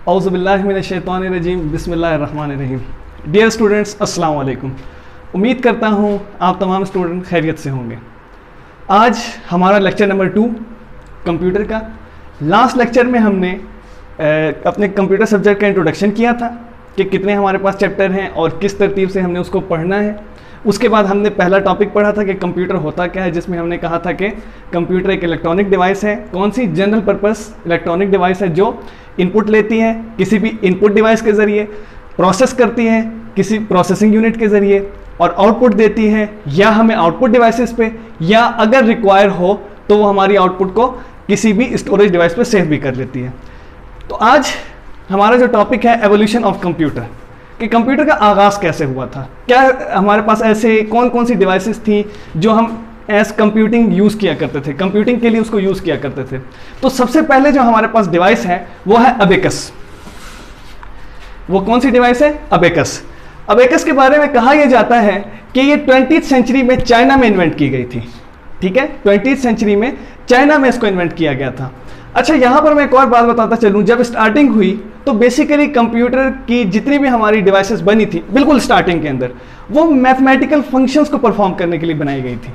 औज़ुबिल्लाहिमिनश्शैतानिर्रजीम बिस्मिल्लाहिर्रहमानिर्रहीम। Dear students, अस्सलाम वालेकुम। उम्मीद करता हूँ आप तमाम स्टूडेंट खैरियत से होंगे। आज हमारा लेक्चर नंबर 2 कंप्यूटर का। लास्ट लेक्चर में हमने अपने कंप्यूटर सब्जेक्ट का इंट्रोडक्शन किया था कि कितने हमारे पास चैप्टर हैं और किस तरतीब से हमने उसको पढ़ना है। उसके बाद हमने पहला टॉपिक पढ़ा था कि कंप्यूटर होता क्या है, जिसमें हमने कहा था कि कंप्यूटर एक इलेक्ट्रॉनिक डिवाइस है। कौन सी? जनरल पर्पस इलेक्ट्रॉनिक डिवाइस है जो इनपुट लेती है किसी भी इनपुट डिवाइस के ज़रिए, प्रोसेस करती है किसी प्रोसेसिंग यूनिट के ज़रिए और आउटपुट देती है या हमें आउटपुट डिवाइसेस पे, या अगर रिक्वायर हो तो वो हमारी आउटपुट को किसी भी स्टोरेज डिवाइस पे सेव भी कर लेती है। तो आज हमारा जो टॉपिक है एवोल्यूशन ऑफ कंप्यूटर, कि कंप्यूटर का आगाज़ कैसे हुआ था, क्या हमारे पास ऐसे कौन कौन सी डिवाइसेस थी जो हम एज कंप्यूटिंग यूज़ किया करते थे, कंप्यूटिंग के लिए उसको यूज़ किया करते थे। तो सबसे पहले जो हमारे पास डिवाइस है वो है अबेकस। वो कौन सी डिवाइस है? अबेकस। अबेकस के बारे में कहा यह जाता है कि ये 20वीं सेंचुरी में चाइना में इन्वेंट की गई थी। ठीक है, 20वीं सेंचुरी में चाइना में इसको इन्वेंट किया गया था। अच्छा, यहाँ पर मैं एक और बात बताता चलूँ। जब स्टार्टिंग हुई तो बेसिकली कंप्यूटर की जितनी भी हमारी डिवाइसेस बनी थी बिल्कुल स्टार्टिंग के अंदर, वो मैथमेटिकल फंक्शंस को परफॉर्म करने के लिए बनाई गई थी।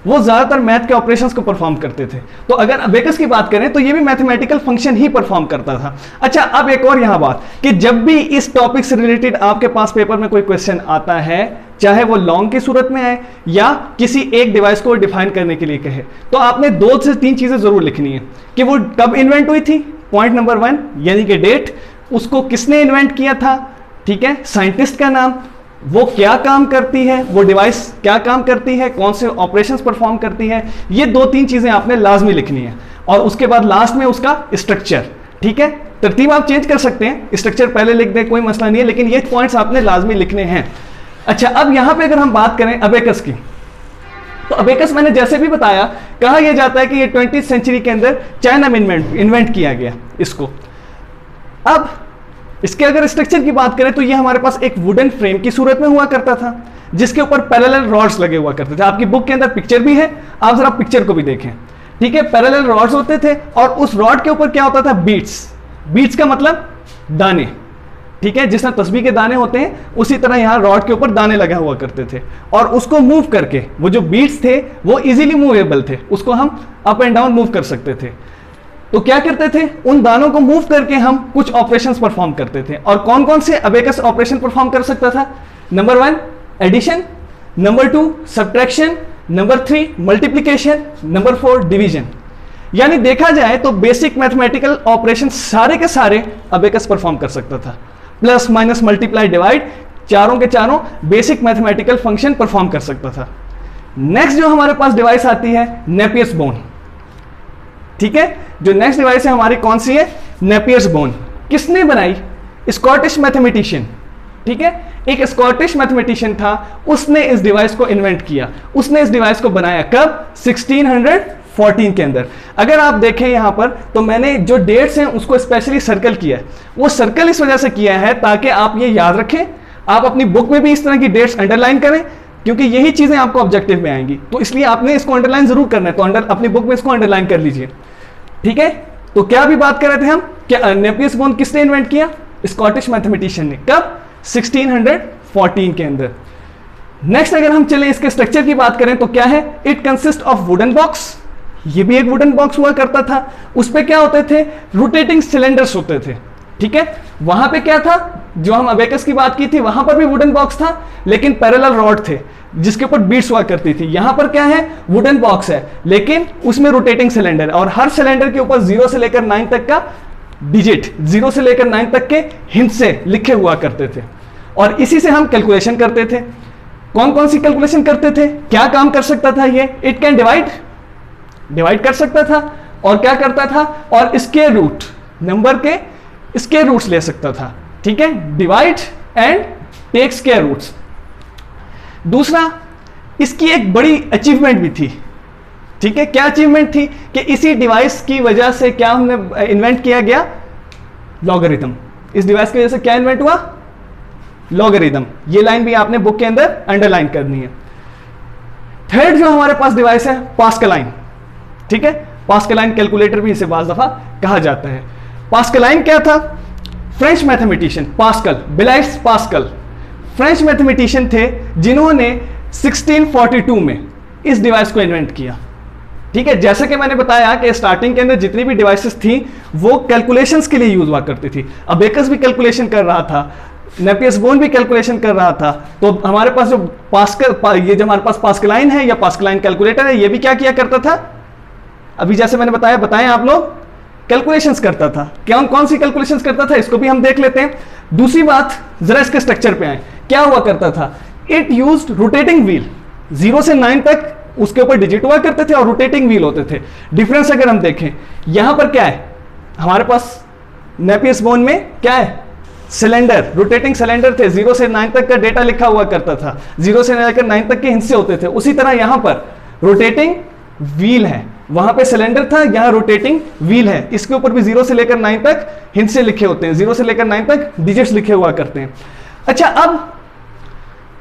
वो ज़्यादातर मैथ के ऑपरेशंस को परफॉर्म करते थे। तो अगर अबेकस की बात करें तो ये भी मैथमेटिकल फंक्शन ही परफॉर्म करता था। अच्छा, अब एक और यहाँ बात कि जब भी इस टॉपिक से रिलेटेड आपके पास पेपर में कोई क्वेश्चन आता है, चाहे वो लॉन्ग की सूरत में आए या किसी एक डिवाइस को डिफाइन करने के लिए कहे, तो आपने 2 से 3 चीज़ें ज़रूर लिखनी है कि वो कब इन्वेंट हुई थी, पॉइंट नंबर 1 यानी कि डेट, उसको किसने इन्वेंट किया था, ठीक है, साइंटिस्ट का नाम, वो क्या काम करती है, वो डिवाइस क्या काम करती है, कौन से ऑपरेशंस परफॉर्म करती है। ये 2-3 चीज़ें आपने लाजमी लिखनी है और उसके बाद लास्ट में उसका स्ट्रक्चर। ठीक है, तरतीब आप चेंज कर सकते हैं, स्ट्रक्चर पहले लिख दें, कोई मसला नहीं है, लेकिन ये पॉइंट्स आपने लाजमी लिखने हैं। अच्छा, अब यहाँ पे अगर हम बात करें अबेकस की, तो अबेकस मैंने जैसे भी बताया, कहा यह जाता है कि ये 20वीं सेंचुरी के अंदर चाइना में इन्वेंट किया गया इसको। अब इसके अगर स्ट्रक्चर की बात करें तो ये हमारे पास एक वुडन फ्रेम की सूरत में हुआ करता था जिसके ऊपर पैरेलल रॉड्स लगे हुआ करते थे। आपकी बुक के अंदर पिक्चर भी है, आप जरा पिक्चर को भी देखें। ठीक है, पैरेलल रॉड्स होते थे और उस रॉड के ऊपर क्या होता था? बीट्स। बीट्स का मतलब दाने। ठीक है, जिस तरह तस्बीह के दाने होते हैं उसी तरह यहाँ रॉड के ऊपर दाने लगा हुआ करते थे और उसको मूव करके, वो जो बीट्स थे वो इजीली मूवेबल थे, उसको हम अप एंड डाउन मूव कर सकते थे। तो क्या करते थे? उन दानों को मूव करके हम कुछ ऑपरेशंस परफॉर्म करते थे। और कौन कौन से अबेकस ऑपरेशन परफॉर्म कर सकता था? Number 1 addition, number 2 subtraction, number 3 multiplication, number 4 division. यानी देखा जाए तो बेसिक मैथमेटिकल ऑपरेशन सारे के सारे अबेकस परफॉर्म कर सकता था। प्लस माइनस मल्टीप्लाई डिवाइड, चारों के चारों बेसिक मैथमेटिकल फंक्शन परफॉर्म कर सकता था। नेक्स्ट जो हमारे पास डिवाइस आती है नेपियर्स बोन। ठीक है, जो नेक्स्ट डिवाइस है हमारी कौन सी है? Napier's bone. किसने बनाई? Scottish mathematician. ठीक है, एक स्कॉटिश मैथमेटिशियन था, उसने इस डिवाइस को इन्वेंट किया, उसने इस डिवाइस को बनाया। कब? 1614 के अंदर। अगर आप देखें यहां पर तो मैंने जो डेट्स हैं उसको स्पेशली सर्कल किया है। वो सर्कल इस वजह से किया है ताकि आप ये याद रखें, आप अपनी बुक में भी इस तरह की डेट्स अंडरलाइन करें, क्योंकि यही चीजें आपको ऑब्जेक्टिव में आएंगी। तो इसलिए आपने इसको अंडरलाइन जरूर करना है, तो अपनी बुक में इसको अंडरलाइन कर लीजिए। ठीक है, तो क्या भी बात कर रहे थे हम कि नेपियर्स बोन किसने इन्वेंट किया? स्कॉटिश मैथमेटिशियन ने। कब? 1614 के अंदर। नेक्स्ट अगर हम चले इसके स्ट्रक्चर की बात करें तो क्या है? It consist of wooden box. ये भी एक वुडन बॉक्स हुआ करता था, उस पे क्या होते थे? रोटेटिंग सिलेंडर्स होते थे। ठीक है, वहां पे क्या था? जो हम अबेकस की बात की थी वहां पर भी वुडन बॉक्स था, लेकिन पैरेलल रॉड थे जिसके ऊपर बीट्स हुआ करती थी। यहां पर क्या है? वुडन बॉक्स है, लेकिन उसमें रोटेटिंग सिलेंडर, और हर सिलेंडर के ऊपर 0 से लेकर 9 तक का डिजिट, 0 से लेकर 9 तक के हिंट से लिखे हुआ करते थे और इसी से हम कैलकुलेशन करते थे। कौन कौन सी कैलकुलेशन करते थे? क्या काम कर सकता था ये? इट कैन डिवाइड कर सकता था, और क्या करता था? और स्क्वायर रूट, नंबर के स्क्वायर रूट्स ले सकता था। ठीक है, divide and take square roots. दूसरा, इसकी एक बड़ी अचीवमेंट भी थी। ठीक है, क्या अचीवमेंट थी? कि इसी डिवाइस की वजह से क्या हमने इन्वेंट किया गया? लॉगरिथम। इस डिवाइस की वजह से क्या इन्वेंट हुआ? लॉगरिथम। ये लाइन भी आपने बुक के अंदर अंडरलाइन करनी है। थर्ड जो हमारे पास डिवाइस है पास्कलाइन। ठीक है, पास्कलाइन कैलकुलेटर भी इसे बाज़ दफा कहा जाता है। पास्कलाइन क्या था? French mathematician Pascal, Blaise Pascal French mathematician थे जिन्होंने 1642 में इस डिवाइस को इन्वेंट किया। ठीक है, जैसे कि मैंने बताया कि स्टार्टिंग के अंदर जितनी भी डिवाइसेस थी वो कैलकुलेशंस के लिए यूज हुआ करती थी। अबेकस भी कैलकुलेशन कर रहा था, नेपियस बोन भी कैलकुलेशन कर रहा था, तो हमारे पास जो पास्कल, ये जो हमारे पास पास्कलाइन है या पास्कलाइन कैलकुलेटर है, ये भी क्या किया करता था, अभी जैसे मैंने बताया आप लोग, कैलकुलेशंस करता था। कौन सी कैलकुलेशंस करता था, इसको भी हम देख लेते हैं। दूसरी बात, जरा इसके स्ट्रक्चर पे आए, क्या हुआ करता था, इट यूज्ड रोटेटिंग व्हील, 0 से 9 तक उसके ऊपर डिजिट हुआ करते थे और रोटेटिंग व्हील होते थे। डिफरेंस अगर हम देखें, यहां पर क्या है, हमारे पास नेपियस बोन में क्या है, सिलेंडर, रोटेटिंग सिलेंडर थे, 0 से 9 तक का डेटा लिखा हुआ करता था, 0 से लेकर 9 तक के हिस्से होते थे। उसी तरह यहां पर रोटेटिंग व्हील है, वहां पे सिलेंडर था, यहां रोटेटिंग व्हील है, इसके ऊपर भी 0 से लेकर 9 तक हिस्से लिखे होते हैं, 0 से लेकर 9 तक डिजिट्स लिखे हुआ करते हैं। अच्छा, अब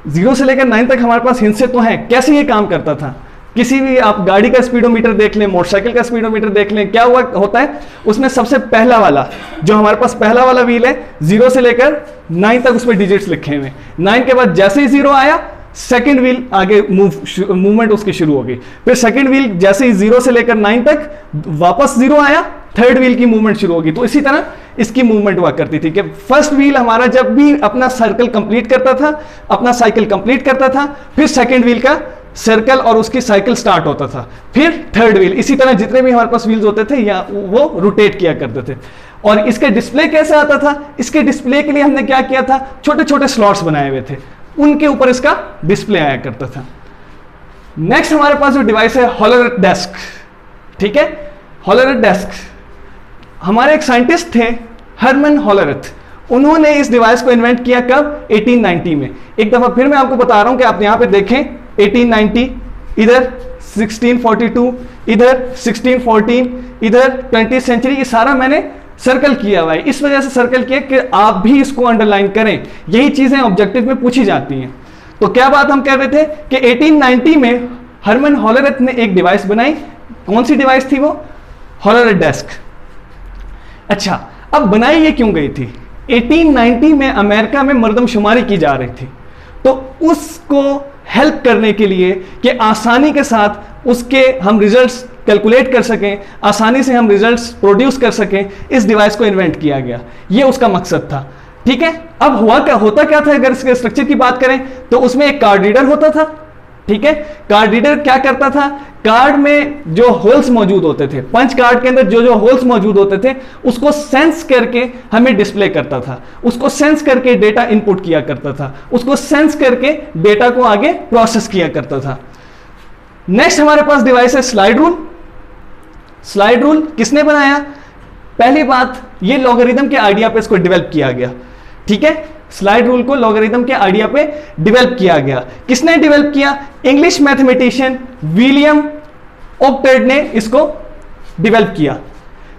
0 से लेकर 9 तक हमारे पास हिस्से तो हैं, कैसे ये काम करता था, किसी भी आप गाड़ी का स्पीडोमीटर देख लें, मोटरसाइकिल का स्पीडोमीटर देख लें, क्या हुआ होता है, उसमें सबसे पहला वाला जो हमारे पास पहला वाला व्हील है, 0 से लेकर 9 तक उसमें डिजिट्स लिखे हुए, 9 के बाद जैसे ही 0 आया, सेकंड व्हील आगे मूवमेंट उसकी शुरू हो गई, फिर सेकंड व्हील जैसे ही 0 से लेकर 9 तक वापस 0 आया, थर्ड व्हील की मूवमेंट शुरू होगी। तो इसी तरह इसकी मूवमेंट हुआ करती थी कि फर्स्ट व्हील हमारा जब भी अपना सर्कल कंप्लीट करता था, अपना साइकिल कंप्लीट करता था, फिर सेकंड व्हील का सर्कल और उसकी साइकिल स्टार्ट होता था, फिर थर्ड व्हील, इसी तरह जितने भी हमारे पास व्हील्स होते थे या वो रोटेट किया करते थे। और इसके डिस्प्ले कैसे आता था, इसके डिस्प्ले के लिए हमने क्या किया था, छोटे छोटे स्लॉट्स बनाए हुए थे, उनके ऊपर इसका डिस्प्ले आया करता था। नेक्स्ट हमारे पास जो डिवाइस है, हॉलोरेट डेस्क। ठीक है, हॉलोरेट डेस्क, हमारे एक साइंटिस्ट थे हरमन हॉलोरेट, उन्होंने इस डिवाइस को इन्वेंट किया कब, 1890 में। एक दफा फिर मैं आपको बता रहा हूं कि आप यहां पे देखें, 1890, इधर 1642, इधर 1614, इधर 20th सेंचुरी, ये सारा मैंने सर्कल किया हुआ है, इस वजह से सर्कल किया कि आप भी इसको अंडरलाइन करें, यही चीजें ऑब्जेक्टिव में पूछी जाती हैं। तो क्या बात हम कह रहे थे कि 1890 में हरमन हॉलोरेट ने एक डिवाइस बनाई, कौन सी डिवाइस थी वो, हॉलोरेट डेस्क। अच्छा, अब बनाई ये क्यों गई थी, 1890 में अमेरिका में मर्दमशुमारी की जा रही थी, तो उसको हेल्प करने के लिए कि आसानी के साथ उसके हम रिजल्ट्स कैलकुलेट कर सकें, आसानी से हम रिजल्ट्स प्रोड्यूस कर सकें, इस डिवाइस को इन्वेंट किया गया, ये उसका मकसद था। ठीक है, अब होता क्या था, अगर इसके स्ट्रक्चर की बात करें तो उसमें एक कार्ड रीडर होता था। ठीक है, कार्ड रीडर क्या करता था, कार्ड में जो होल्स मौजूद होते थे, पंच कार्ड के अंदर जो जो होल्स मौजूद होते थे उसको सेंस करके हमें डिस्प्ले करता था, उसको सेंस करके डेटा इनपुट किया करता था, उसको सेंस करके डेटा को आगे प्रोसेस किया करता था। नेक्स्ट हमारे पास डिवाइस है स्लाइड रूल। स्लाइड रूल किसने बनाया, पहली बात ये लॉगरिथम के आइडिया पे इसको डेवलप किया गया। ठीक है, स्लाइड रूल को लॉगरिथम के आइडिया पे डेवलप किया गया। किसने डेवलप किया, इंग्लिश मैथमेटिशियन विलियम ओक्टेड ने इसको डेवलप किया।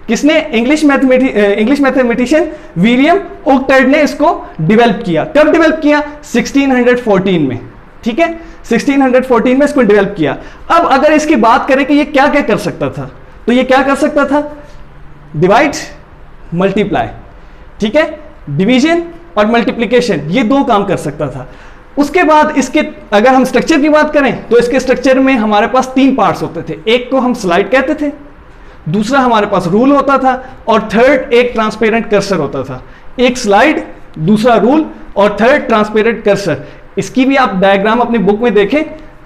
किसने, इंग्लिश मैथमेटिशियन विलियम ओक्टेड ने इसको डेवलप किया। कब डेवलप किया, 1614 में। ठीक है, 1614 में इसको डेवलप किया। अब अगर इसकी बात करें कि ये क्या क्या कर सकता था, तो ये क्या कर सकता था, डिवाइड, मल्टीप्लाई, ठीक है, डिवीजन और मल्टीप्लिकेशन, ये दो काम कर सकता था। उसके बाद इसके अगर हम स्ट्रक्चर की बात करें तो इसके स्ट्रक्चर में हमारे पास 3 पार्ट्स होते थे, एक को हम स्लाइड कहते थे, दूसरा हमारे पास रूल होता था और थर्ड एक ट्रांसपेरेंट कर्सर होता था। एक स्लाइड, दूसरा रूल और थर्ड ट्रांसपेरेंट कर्सर। इसकी भी आप डायग्राम अपनी बुक में देखें,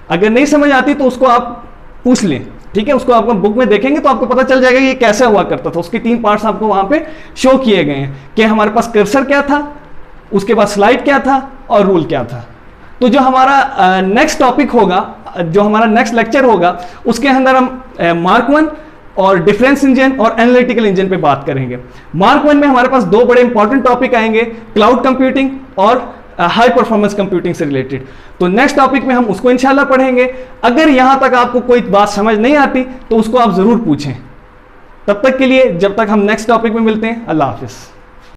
अगर नहीं समझ आती तो उसको आप पूछ लें। ठीक है, उसको आप बुक में देखेंगे तो आपको पता चल जाएगा ये कैसे हुआ करता था। उसके 3 पार्ट्स आपको वहां पे शो किए गए हैं कि हमारे पास कर्सर क्या था, उसके बाद स्लाइड क्या था और रूल क्या था। तो जो हमारा नेक्स्ट टॉपिक होगा, जो हमारा नेक्स्ट लेक्चर होगा, उसके अंदर हम मार्क 1 और डिफरेंस इंजन और एनालिटिकल इंजन पे बात करेंगे। मार्क 1 में हमारे पास 2 बड़े इंपॉर्टेंट टॉपिक आएंगे, क्लाउड कंप्यूटिंग और हाई परफॉर्मेंस कंप्यूटिंग से रिलेटेड। तो नेक्स्ट टॉपिक में हम उसको इंशाल्लाह पढ़ेंगे। अगर यहां तक आपको कोई बात समझ नहीं आती तो उसको आप जरूर पूछें। तब तक के लिए, जब तक हम नेक्स्ट टॉपिक में मिलते हैं, अल्लाह हाफिज।